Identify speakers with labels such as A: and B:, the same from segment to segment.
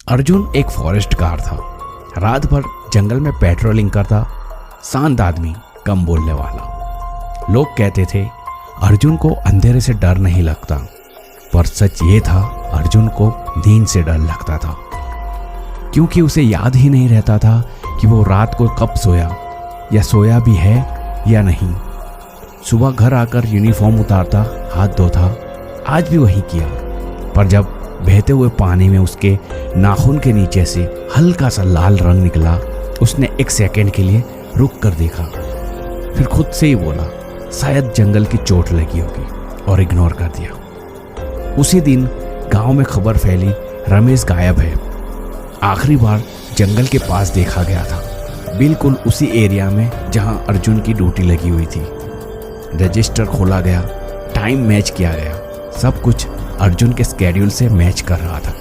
A: अर्जुन एक forest guard था। रात भर जंगल में पेट्रोलिंग करता, शांत आदमी, कम बोलने वाला। लोग कहते थे अर्जुन को अंधेरे से डर नहीं लगता, पर सच ये था अर्जुन को नींद से डर लगता था, क्योंकि उसे याद ही नहीं रहता था कि वो रात को कब सोया या सोया भी है या नहीं। सुबह घर आकर यूनिफॉर्म उतारता, हाथ धोता, आज भी वही किया। पर जब बहते हुए पानी में उसके नाखून के नीचे से हल्का सा लाल रंग निकला, उसने एक सेकंड के लिए रुक कर देखा, फिर खुद से ही बोला शायद जंगल की चोट लगी होगी, और इग्नोर कर दिया। उसी दिन गांव में खबर फैली रमेश गायब है। आखिरी बार जंगल के पास देखा गया था, बिल्कुल उसी एरिया में जहां अर्जुन की ड्यूटी लगी हुई थी। रजिस्टर खोला गया, टाइम मैच किया गया, सब कुछ अर्जुन के स्केड्यूल से मैच कर रहा था।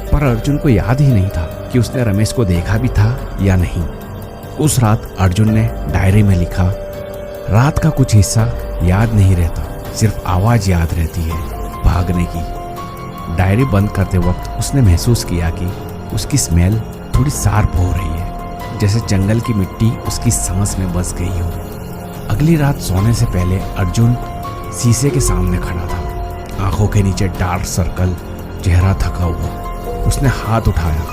A: पर अर्जुन को याद ही नहीं था कि उसने रमेश को देखा भी था या नहीं। उस रात अर्जुन ने डायरी में लिखा, रात का कुछ हिस्सा याद नहीं रहता, सिर्फ आवाज याद रहती है भागने की। डायरी बंद करते वक्त उसने महसूस किया कि उसकी स्मेल थोड़ी शार्प हो रही है, जैसे जंगल की मिट्टी उसकी सांस में बस गई हो। अगली रात सोने से पहले अर्जुन शीशे के सामने खड़ा था, आंखों के नीचे डार्क सर्कल, चेहरा थका हुआ। उसने हाथ उठाया,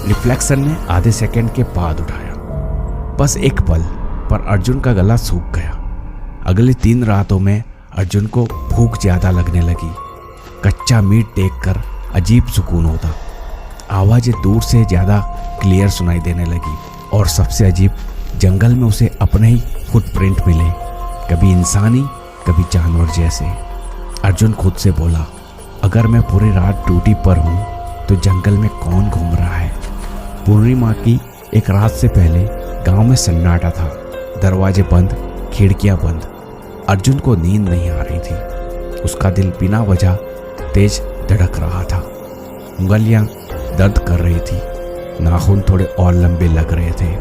A: रिफ्लेक्शन ने आधे सेकंड के बाद उठाया, बस एक पल, पर अर्जुन का गला सूख गया। अगली 3 रातों में अर्जुन को भूख ज्यादा लगने लगी। कच्चा मीट देखकर अजीब सुकून होता, आवाजें दूर से ज्यादा क्लियर सुनाई देने लगी, और सबसे अजीब, जंगल में उसे अपने ही फुटप्रिंट मिले, कभी इंसानी कभी जानवर जैसे। अर्जुन खुद से बोला, अगर मैं पूरी रात ड्यूटी पर हूँ तो जंगल में कौन घूम रहा है। पूर्णिमा की एक रात से पहले गांव में सन्नाटा था, दरवाजे बंद, खिड़कियां बंद। अर्जुन को नींद नहीं आ रही थी, उसका दिल बिना वजह तेज धड़क रहा था, उंगलियां दर्द कर रही थी, नाखून थोड़े और लंबे लग रहे थे।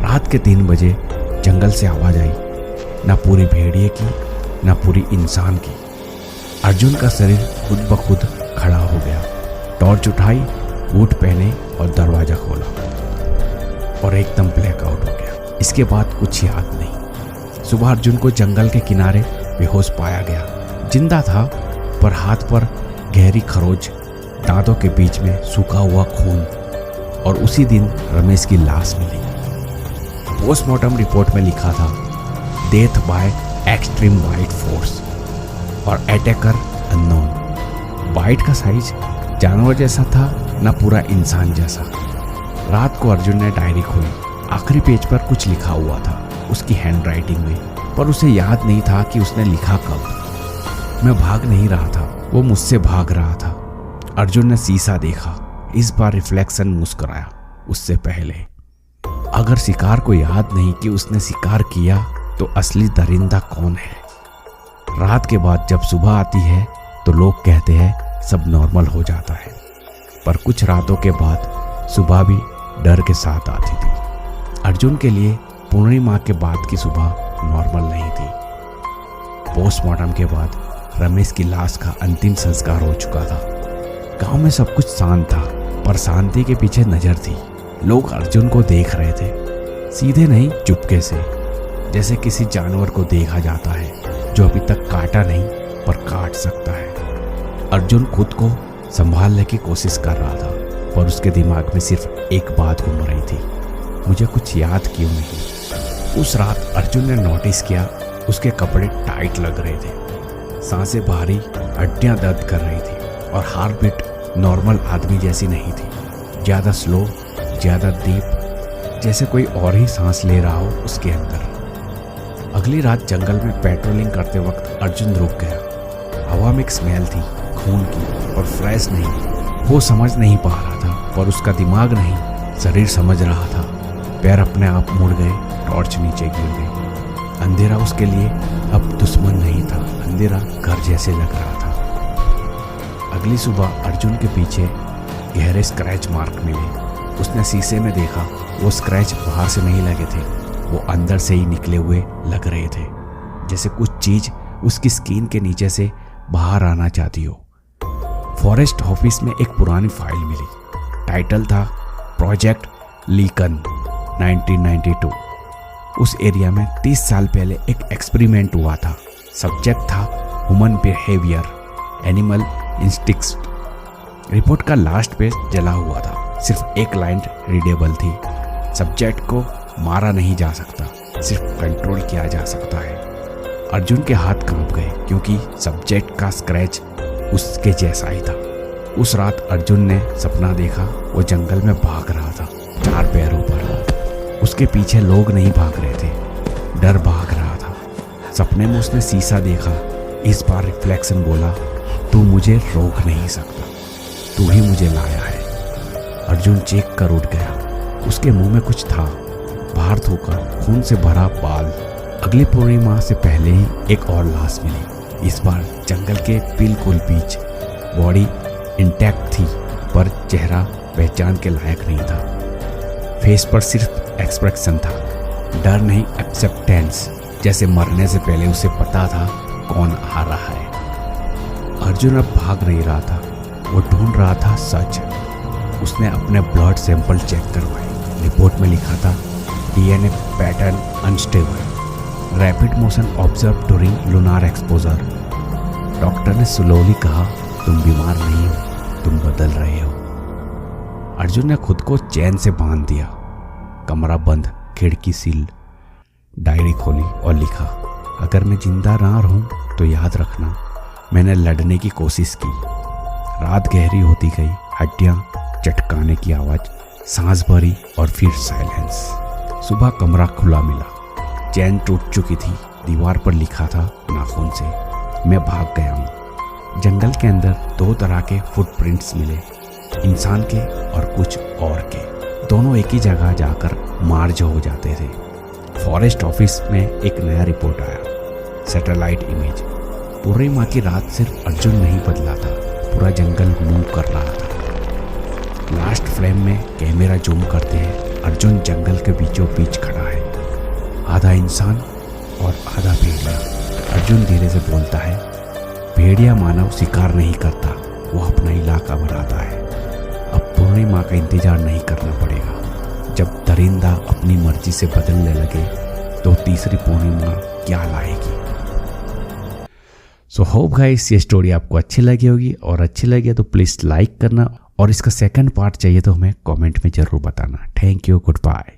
A: रात के 3 बजे जंगल से आवाज आई, ना पूरी भेड़िए की ना पूरी इंसान की। अर्जुन का शरीर खुद ब खुद खड़ा हो गया, टॉर्च उठाई, बूट पहने और दरवाजा खोला, और एकदम ब्लैकआउट हो गया। इसके बाद कुछ याद नहीं। सुबह अर्जुन को जंगल के किनारे बेहोश पाया गया। जिंदा था, पर हाथ पर गहरी खरोच, दांतों के बीच में सूखा हुआ खून, और उसी दिन रमेश की लाश मिली। पोस्टमार्टम रिपोर्ट में लिखा था, death by extreme bite force और अटैकर अननोन। बाइट का साइज जानवर जैसा था, ना पूरा इंसान जैसा। रात को अर्जुन ने डायरी खोली, आखिरी पेज पर कुछ लिखा हुआ था उसकी हैंडराइटिंग में, पर उसे याद नहीं था कि उसने लिखा कब। मैं भाग नहीं रहा था, वो मुझसे भाग रहा था। अर्जुन ने शीशा देखा, इस बार रिफ्लेक्शन मुस्कुराया। उससे पहले अगर शिकार को याद नहीं कि उसने शिकार किया, तो असली दरिंदा कौन है। रात के बाद जब सुबह आती है तो लोग कहते हैं सब नॉर्मल हो जाता है, पर कुछ रातों के बाद सुबह भी डर के साथ आती थी। अर्जुन के लिए पूर्णिमा के बाद की सुबह नॉर्मल नहीं थी। पोस्टमार्टम के बाद रमेश की लाश का अंतिम संस्कार हो चुका था। गांव में सब कुछ शांत था, पर शांति के पीछे नजर थी। लोग अर्जुन को देख रहे थे, सीधे नहीं, चुपके से, जैसे किसी जानवर को देखा जाता है जो अभी तक काटा नहीं पर काट सकता है। अर्जुन खुद को संभालने की कोशिश कर रहा था, पर उसके दिमाग में सिर्फ एक बात घूम रही थी, मुझे कुछ याद क्यों नहीं। उस रात अर्जुन ने नोटिस किया उसके कपड़े टाइट लग रहे थे, सांसें भारी, हड्डियां दर्द कर रही थी, और हार्ट बीट नॉर्मल आदमी जैसी नहीं थी, ज़्यादा स्लो, ज़्यादा डीप, जैसे कोई और ही सांस ले रहा हो उसके अंदर। अगली रात जंगल में पेट्रोलिंग करते वक्त अर्जुन रुक गया। हवा में एक स्मेल थी, खून की, और फ्रेश नहीं। वो समझ नहीं पा रहा था, पर उसका दिमाग नहीं, शरीर समझ रहा था। पैर अपने आप मुड़ गए, टॉर्च नीचे गिर गई। अंधेरा उसके लिए अब दुश्मन नहीं था, अंधेरा घर जैसे लग रहा था। अगली सुबह अर्जुन के पीछे गहरे स्क्रैच मार्क मिले। उसने शीशे में देखा, वो स्क्रैच बाहर से नहीं लगे थे, वो अंदर से ही निकले हुए लग रहे थे, जैसे कुछ चीज उसकी स्किन के नीचे से बाहर आना चाहती हो। फॉरेस्ट ऑफिस में एक पुरानी फाइल मिली, टाइटल था प्रोजेक्ट लीकन 1992। उस एरिया में 30 साल पहले एक एक्सपेरिमेंट हुआ था। सब्जेक्ट था ह्यूमन बिहेवियर, एनिमल इंस्टिक्ट्स। रिपोर्ट का लास्ट पेज जला हुआ था, सिर्फ एक लाइन रीडेबल थी। सब्जेक्ट को मारा नहीं जा सकता, सिर्फ कंट्रोल किया जा सकता है। अर्जुन के हाथ कांप गए क्योंकि सब्जेक्ट का स्क्रैच उसके जैसा ही था। उस रात अर्जुन ने सपना देखा, वो जंगल में भाग रहा था 4 पैरों पर। उसके पीछे लोग नहीं भाग रहे थे, डर भाग रहा था। सपने में उसने शीशा देखा। इस बार रिफ्लेक्शन बोला, तू मुझे रोक नहीं सकता, तू ही मुझे लाया है। अर्जुन चेक कर उठ गया। उसके मुंह में कुछ था, बाहर थूकर खून से भरा बाल। अगली पूर्णिमा से पहले ही एक और लाश मिली, इस बार जंगल के बिल्कुल बीच। बॉडी इंटैक्ट थी पर चेहरा पहचान के लायक नहीं था। फेस पर सिर्फ एक्सप्रेशन था, डर नहीं, एक्सेप्टेंस। जैसे मरने से पहले उसे पता था कौन आ रहा है। अर्जुन अब भाग नहीं रहा था, वो ढूंढ रहा था सच। उसने अपने ब्लड सैंपल चेक करवाए। रिपोर्ट में लिखा था DNA pattern unstable, rapid motion observe during lunar exposure. Doctor ने स्लोली कहा, तुम बीमार नहीं हो, तुम बदल रहे हो। अर्जुन ने खुद को चैन से बांध दिया। कमरा बंद, खिड़की सील। डायरी खोली और लिखा, अगर मैं जिंदा ना रहूं तो याद रखना मैंने लड़ने की कोशिश की। रात गहरी होती गई, हड्डियां चटकाने की आवाज, सांस भरी और फिर साइलेंस। सुबह कमरा खुला मिला, चैन टूट चुकी थी। दीवार पर लिखा था नाखून से, मैं भाग गया हूँ। जंगल के अंदर 2 तरह के फुटप्रिंट्स मिले, इंसान के और कुछ और के। दोनों एक ही जगह जाकर मार्ज हो जाते थे। फॉरेस्ट ऑफिस में एक नया रिपोर्ट आया, सैटेलाइट इमेज। पूर्णिमा की रात सिर्फ अर्जुन नहीं बदला था, पूरा जंगल मूव कर रहा था। लास्ट फ्रेम में कैमरा जूम करते हैं, अर्जुन जंगल के बीचों बीच खड़ा है, आधा इंसान और आधा भेड़िया। अर्जुन धीरे से बोलता है, भेड़िया मानव शिकार नहीं करता, वो अपना इलाका बनाता है। अब पूर्णिमा का इंतजार नहीं करना पड़ेगा। जब दरिंदा अपनी मर्जी से बदलने लगे तो तीसरी पूर्णिमा क्या लाएगी। सो होप गाइस ये स्टोरी आपको अच्छी लगी होगी, और अच्छी लगी तो प्लीज़ लाइक करना, और इसका सेकंड पार्ट चाहिए तो हमें कमेंट में ज़रूर बताना। Thank you, good bye.